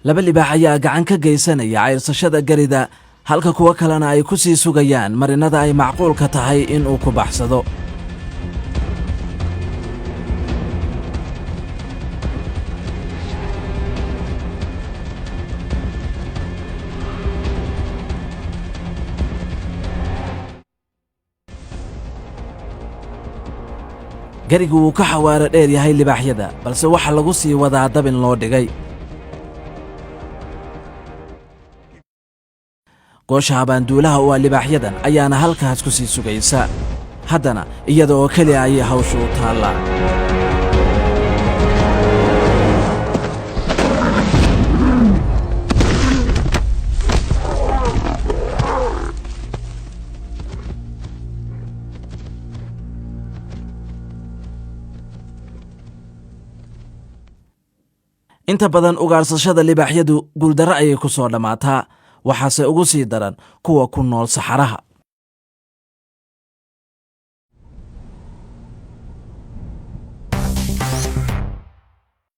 laba libaax ayaa gacan ka geysanaya cayrsashada garida halka kuwa kalena ay ku sii sugayaan marinada ay macquulka tahay in uu ku baxsado. garigu wuu ka xawaaro dheer yahay libaaxyada, balse waxa lagu sii wadaa dabin loo dhigay. goosha abaanduulaha u ah libaaxyadan ayaana halkaas ku sii sugaysa. haddana iyada oo keliya ayay hawshu u taallaa. inta badan ugaarsashada libaaxyadu guuldarro ayay ku soo dhammaataa, waxaase ugu sii daran kuwa ku nool saxaraha.